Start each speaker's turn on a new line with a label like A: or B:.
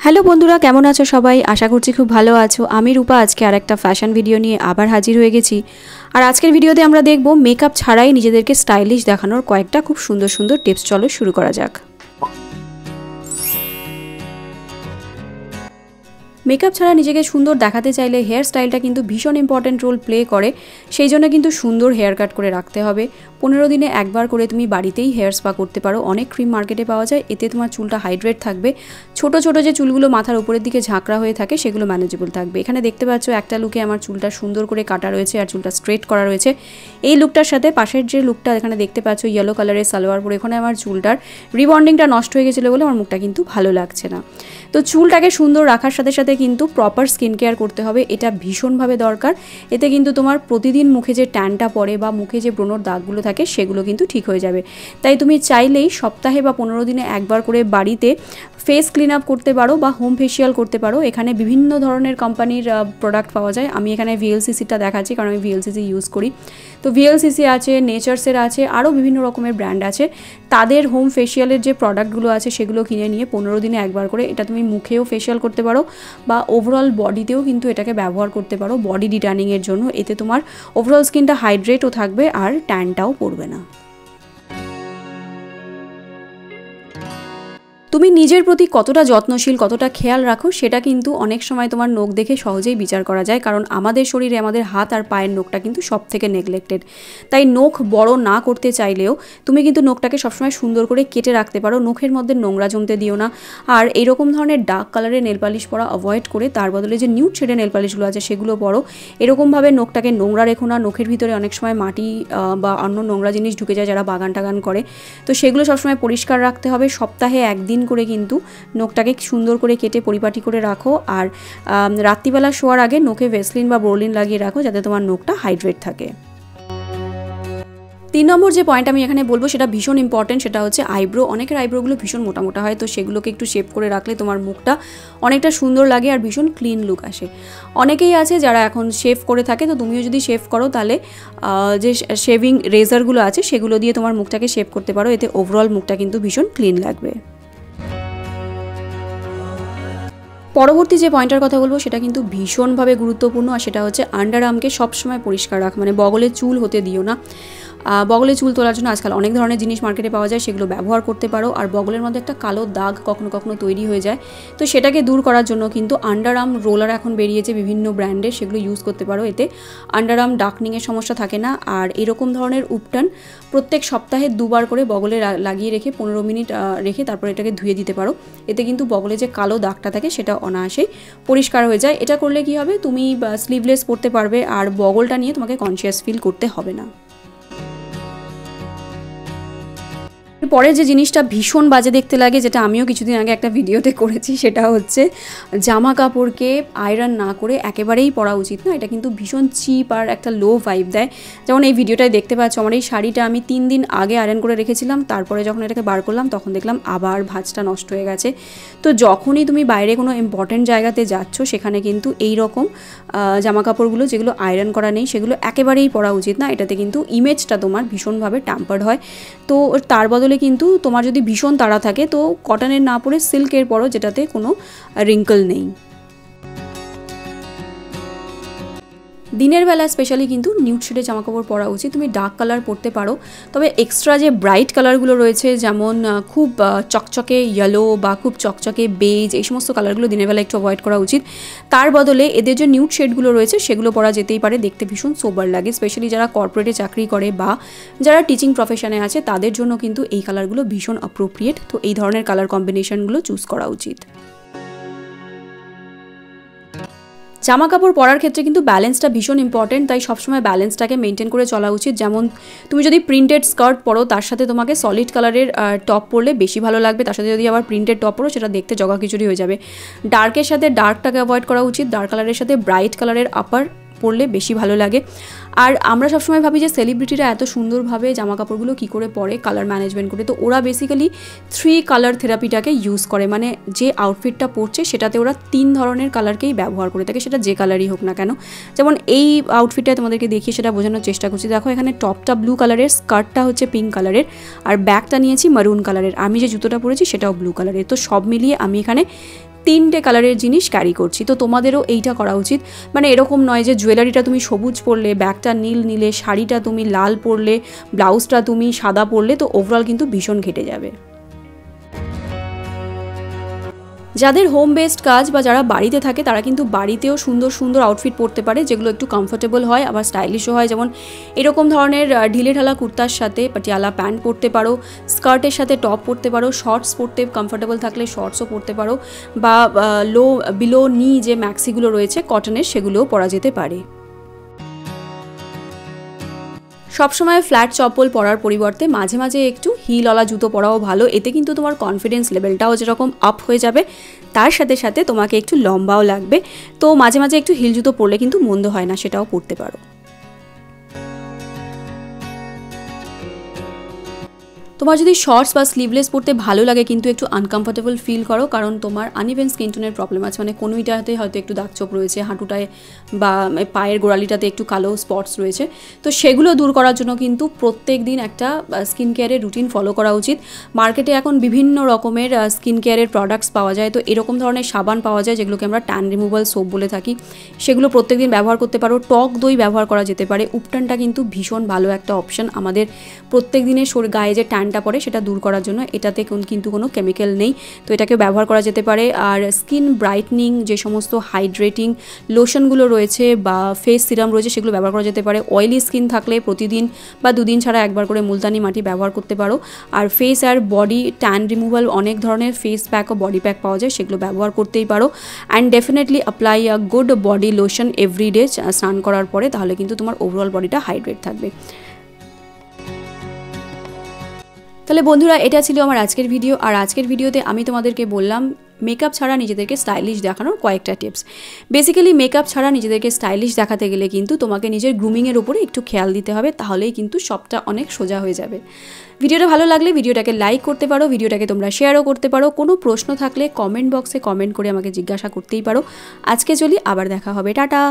A: Hello বন্ধুরা, কেমন আছো সবাই? আশা করছি খুব ভালো আছো। আমি রূপা আজকে আর একটা ফ্যাশন ভিডিও নিয়ে আবার হাজির হয়ে গেছি। আর আজকের ভিডিওতে আমরা দেখব মেকআপ ছাড়াই নিজেদেরকে স্টাইলিশ দেখানোর কয়েকটা খুব সুন্দর সুন্দর টিপস। চলো শুরু করা যাক। মেকআপ ছাড়া নিজেকে সুন্দর দেখাতে চাইলে হেয়ার স্টাইলটা কিন্তু ভীষণ ইম্পর্টেন্ট রোল প্লে করে। সেই জন্য কিন্তু সুন্দর হেয়ার কাট করে রাখতে হবে। 15 দিনে একবার করে তুমি বাড়িতেই হেয়ার স্পা করতে পারো। অনেক ক্রিম মার্কেটে পাওয়া যায়, এতে তোমার চুলটা হাইড্রেট থাকবে। ছোট ছোট যে চুলগুলো মাথার উপরের দিকে ঝাঁকড়া হয়ে থাকে সেগুলো ম্যানেজেবল থাকবে। এখানে দেখতে পাচ্ছ একটা লুকে আমার চুলটা সুন্দর করে কাটা রয়েছে আর চুলটা স্ট্রেট করা রয়েছে। এই লুকটার সাথে পাশের যে লুকটা এখানে দেখতে পাচ্ছ ইয়েলো কালারের সালোয়ার পরে, এখানে আমার চুলটার রিবন্ডিংটা নষ্ট হয়ে গেছিলো বলে আমার মুখটা কিন্তু ভালো লাগছে না। তো চুলটাকে সুন্দর রাখার সাথে সাথে কিন্তু প্রপার স্কিন কেয়ার করতে হবে, এটা ভীষণভাবে দরকার। এতে কিন্তু তোমার প্রতিদিন মুখে যে ট্যানটা পড়ে বা মুখে যে ব্রণর দাগগুলো থাকে সেগুলো কিন্তু ঠিক হয়ে যাবে। তাই তুমি চাইলেই সপ্তাহে বা 15 দিনে একবার করে বাড়িতে ফেস ক্লিন আপ করতে পারো বা হোম ফেসিয়াল করতে পারো। এখানে বিভিন্ন ধরনের কোম্পানির প্রোডাক্ট পাওয়া যায়। আমি এখানে ভিএলসিসিটা দেখাচ্ছি কারণ আমি ভিএলসিসি ইউজ করি। তো ভিএলসিসি আছে, নেচার্সের আছে, আরও বিভিন্ন রকমের ব্র্যান্ড আছে। তাদের হোম ফেসিয়ালের যে প্রোডাক্টগুলো আছে সেগুলো কিনে নিয়ে 15 দিনে একবার করে এটা তুমি মুখেও ফেসিয়াল করতে পারো বা ওভারঅল বডিতেও কিন্তু এটাকে ব্যবহার করতে পারো বডি ডিটানিংয়ের জন্য। এতে তোমার ওভারঅল স্কিনটা হাইড্রেটও থাকবে আর ট্যানটাও পড়বে না। তুমি নিজের প্রতি কতটা যত্নশীল, কতটা খেয়াল রাখো সেটা কিন্তু অনেক সময় তোমার নখ দেখে সহজেই বিচার করা যায়। কারণ আমাদের শরীরে আমাদের হাত আর পায়ের নখটা কিন্তু সব থেকে নেগলেক্টেড। তাই নখ বড় না করতে চাইলেও তুমি কিন্তু নখটাকে সবসময় সুন্দর করে কেটে রাখতে পারো। নখের মধ্যে নোংরা জমতে দিও না। আর এরকম ধরনের ডার্ক কালারের নেল পালিশ পরা অ্যাভয়েড করে তার বদলে যে নিউড শেডের নেল পালিশগুলো আছে সেগুলো পরো। এরকমভাবে নখটাকে নোংরা রেখো না। নখের ভিতরে অনেক সময় মাটি বা অন্য নোংরা জিনিস ঢুকে যায় যারা বাগান টাগান করে। তো সেগুলো সবসময় পরিষ্কার রাখতে হবে। সপ্তাহে একদিন করে কিন্তু নখটাকে সুন্দর করে কেটে পরিপাটি করে রাখো। আর রাত্রিবেলা শোয়ার আগে নখে ভেসলিন বা বোরলিন লাগিয়ে রাখো যাতে তোমার নখটা হাইড্রেট থাকে। 3 নম্বর যে পয়েন্ট আমি এখানে বলবো সেটা ভীষণ ইম্পর্টেন্ট, সেটা হচ্ছে আইব্রো। অনেকের আইব্রোগুলো ভীষণ মোটা মোটা হয়, তো সেগুলোকে একটু শেপ করে রাখলে তোমার মুখটা অনেকটা সুন্দর লাগে আর ভীষণ ক্লিন লুক আসে। অনেকেই আছে যারা এখন শেভ করে থাকে, তো তুমিও যদি শেভ করো তাহলে যে শেভিং রেজারগুলো আছে সেগুলো দিয়ে তোমার মুখটাকে শেভ করতে পারো। এতে ওভারঅল মুখটা কিন্তু ভীষণ ক্লিন লাগবে। পরবর্তী যে পয়েন্টের কথা বলবো সেটা কিন্তু ভীষণভাবে গুরুত্বপূর্ণ, আর সেটা হচ্ছে আন্ডার আর্মকে সবসময় পরিষ্কার রাখ, মানে বগলে চুল হতে দিও না। বগলে চুল তোলার জন্য আজকাল অনেক ধরনের জিনিস মার্কেটে পাওয়া যায়, সেগুলো ব্যবহার করতে পারো। আর বগলের মধ্যে একটা কালো দাগ কখনো কখনো তৈরি হয়ে যায়, তো সেটাকে দূর করার জন্য কিন্তু আন্ডার আর্ম রোলার এখন বেরিয়েছে বিভিন্ন ব্র্যান্ডের, সেগুলো ইউজ করতে পারো। এতে আন্ডার আর্ম ডার্কনিংয়ের সমস্যা থাকে না। আর এরকম ধরনের উপটান প্রত্যেক সপ্তাহে 2 বার করে বগলে লাগিয়ে রেখে 15 মিনিট রেখে তারপর এটাকে ধুয়ে দিতে পারো। এতে কিন্তু বগলে যে কালো দাগটা থাকে সেটা অনায়াসেই পরিষ্কার হয়ে যায়। এটা করলে কি হবে, তুমি স্লিভলেস পরতে পারবে আর বগলটা নিয়ে তোমাকে কনসিয়াস ফিল করতে হবে না। পরে যে জিনিসটা ভীষণ বাজে দেখতে লাগে, যেটা আমিও কিছুদিন আগে একটা ভিডিওতে করেছি, সেটা হচ্ছে জামা কাপড়কে আয়রন না করে একেবারেই পরা উচিত না। এটা কিন্তু ভীষণ চিপ আর একটা লো ভাইব দেয়। যেমন এই ভিডিওটায় দেখতে পাচ্ছ আমার এই শাড়িটা আমি 3 দিন আগে আয়রন করে রেখেছিলাম, তারপরে যখন এটাকে বার করলাম তখন দেখলাম আবার ভাঁজটা নষ্ট হয়ে গেছে। তো যখনই তুমি বাইরে কোনো ইম্পর্টেন্ট জায়গাতে যাচ্ছ সেখানে কিন্তু এই রকম জামা কাপড়গুলো যেগুলো আয়রন করা নেই সেগুলো একেবারেই পরা উচিত না। এটাতে কিন্তু ইমেজটা তোমার ভীষণভাবে ট্যাম্পার্ড হয়। তো তার বদলে কিন্তু তোমার যদি ভীষণ তাড়া থাকে তো কটনের না পরে সিল্কের পরো, যেটাতে কোনো রিঙ্কল নেই। দিনের বেলা স্পেশালি কিন্তু নিউড শেডের জামাকাপড় পরা উচিত। তুমি ডার্ক কালার পরতে পারো, তবে এক্সট্রা যে ব্রাইট কালারগুলো রয়েছে যেমন খুব চকচকে ইয়েলো বা খুব চকচকে বেজ, এই সমস্ত কালারগুলো দিনের বেলা একটু অ্যাভয়েড করা উচিত। তার বদলে এদের যে নিউড শেডগুলো রয়েছে সেগুলো পরা যেতেই পারে, দেখতে ভীষণ সোবার লাগে। স্পেশালি যারা কর্পোরেটে চাকরি করে বা যারা টিচিং প্রফেশনে আছে তাদের জন্য কিন্তু এই কালারগুলো ভীষণ অ্যাপ্রোপ্রিয়েট। তো এই ধরনের কালার কম্বিনেশনগুলো চুজ করা উচিত। জামা কাপড় পরার ক্ষেত্রে কিন্তু ব্যালেন্সটা ভীষণ ইম্পর্টেন্ট, তাই সবসময় ব্যালেন্সটাকে মেনটেন করে চলা উচিত। যেমন তুমি যদি প্রিন্টেড স্কার্ট পরো তার সাথে তোমাকে সলিড কালারের টপ পরলে বেশি ভালো লাগবে। তার সাথে যদি আবার প্রিন্টেড টপ পরো সেটা দেখতে জগাখিচুড়ি হয়ে যাবে। ডার্কের সাথে ডার্কটাকে অ্যাভয়েড করা উচিত, ডার্ক কালারের সাথে ব্রাইট কালারের আপার পরলে বেশি ভালো লাগে। আর আমরা সবসময় ভাবি যে সেলিব্রিটিরা এত সুন্দরভাবে জামা কাপড়গুলো কী করে পরে কালার ম্যানেজমেন্ট করে, তো ওরা বেসিক্যালি 3 কালার থেরাপিটাকে ইউজ করে। মানে যে আউটফিটটা পরছে সেটাতে ওরা 3 ধরনের কালারকেই ব্যবহার করে থাকে, সেটা যে কালারই হোক না কেন। যেমন এই আউটফিটটা তোমাদেরকে দেখিয়ে সেটা বোঝানোর চেষ্টা করছি। দেখো এখানে টপটা ব্লু কালারের, স্কার্টটা হচ্ছে পিঙ্ক কালারের, আর ব্যাগটা নিয়েছি মারুন কালারের। আমি যে জুতোটা পরেছি সেটাও ব্লু কালারের। তো সব মিলিয়ে আমি এখানে 3টে কালারের জিনিস ক্যারি করছি। তো তোমাদেরও এইটা করা উচিত, মানে এরকম নয় যে জুয়েলারিটা তুমি সবুজ পরলে, ব্যাগটা নীল নিলে, শাড়িটা তুমি লাল পরলে, ব্লাউজটা তুমি সাদা পরলে, তো ওভারঅল কিন্তু ভীষণ ঘেটে যাবে। যাদের হোম বেসড কাজ বা যারা বাড়িতে থাকে তারা কিন্তু বাড়িতেও সুন্দর সুন্দর আউটফিট পরতে পারে, যেগুলো একটু কমফোর্টেবল হয় আবার স্টাইলিশও হয়। যেমন এরকম ধরনের ঢিলেঢালা কুর্তার সাথে পাটিয়ালা প্যান্ট পরতে পারো, স্কার্টের সাথে টপ পরতে পারো, শর্টস পরতে কমফোর্টেবল থাকলে শর্টসও পরতে পারো, বা বিলো নি যে ম্যাক্সিগুলো রয়েছে কটনের, সেগুলোও পরা যেতে পারে। সবসময় ফ্ল্যাট চপ্পল পরার পরিবর্তে মাঝে মাঝে একটু হিলওয়ালা জুতো পরাও ভালো। এতে কিন্তু তোমার কনফিডেন্স লেভেলটাও যেরকম আপ হয়ে যাবে, তার সাথে সাথে তোমাকে একটু লম্বাও লাগবে। তো মাঝে মাঝে একটু হিল জুতো পরলে কিন্তু মন্দ হয় না, সেটাও পরতে পারো। তোমার যদি শর্টস বা স্লিভলেস পরতে ভালো লাগে কিন্তু একটু আনকমফোর্টেবল ফিল করো, কারণ তোমার আনইভেন স্কিন টোনের প্রবলেম আছে, মানে কোনোইটাতে হয়তো একটু দাগছোপ রয়েছে, হাঁটুটায় বা পায়ের গোড়ালিটাতে একটু কালো স্পটস রয়েছে, তো সেগুলো দূর করার জন্য কিন্তু প্রত্যেক দিন একটা স্কিন কেয়ারের রুটিন ফলো করা উচিত। মার্কেটে এখন বিভিন্ন রকমের স্কিন কেয়ারের প্রোডাক্টস পাওয়া যায়, তো এরকম ধরনের সাবান পাওয়া যায় যেগুলোকে আমরা ট্যান রিমুভাল সোপ বলে থাকি, সেগুলো প্রত্যেকদিন ব্যবহার করতে পারো। টক দই ব্যবহার করা যেতে পারে। উপটানটা কিন্তু ভীষণ ভালো একটা অপশন আমাদের প্রত্যেক দিনের গায়ে যে ট্যানটা পড়ে সেটা দূর করার জন্য। এটাতে কিন্তু কোনো কেমিক্যাল নেই, তো এটাকে ব্যবহার করা যেতে পারে। আর স্কিন ব্রাইটনিং যে সমস্ত হাইড্রেটিং লোশনগুলো রয়েছে বা ফেস সিরাম রয়েছে সেগুলো ব্যবহার করা যেতে পারে। অয়েলি স্কিন থাকলে প্রতিদিন বা 2 দিন ছাড়া একবার করে মুলতানি মাটি ব্যবহার করতে পারো। আর ফেস আর বডি ট্যান রিমুভাল অনেক ধরনের ফেস প্যাক ও বডি প্যাক পাওয়া যায়, সেগুলো ব্যবহার করতেই পারো। And definitely apply a good body lotion everyday স্নান করার পরে, তাহলে কিন্তু তোমার ওভারঅল বডিটা হাইড্রেট থাকবে। তাহলে বন্ধুরা, এটা ছিল আমার আজকের ভিডিও। আর আজকের ভিডিওতে আমি তোমাদেরকে বললাম মেকআপ ছাড়া নিজেদেরকে স্টাইলিশ দেখানোর কয়েকটা টিপস। বেসিক্যালি মেকআপ ছাড়া নিজেদেরকে স্টাইলিশ দেখাতে গেলে কিন্তু তোমাকে নিজের গ্রুমিংয়ের উপরে একটু খেয়াল দিতে হবে, তাহলেই কিন্তু সবটা অনেক সোজা হয়ে যাবে। ভিডিওটা ভালো লাগলে ভিডিওটাকে লাইক করতে পারো, ভিডিওটাকে তোমরা শেয়ারও করতে পারো। কোনো প্রশ্ন থাকলে কমেন্ট বক্সে কমেন্ট করে আমাকে জিজ্ঞাসা করতেই পারো। আজকে চলি, আবার দেখা হবে, টাটা।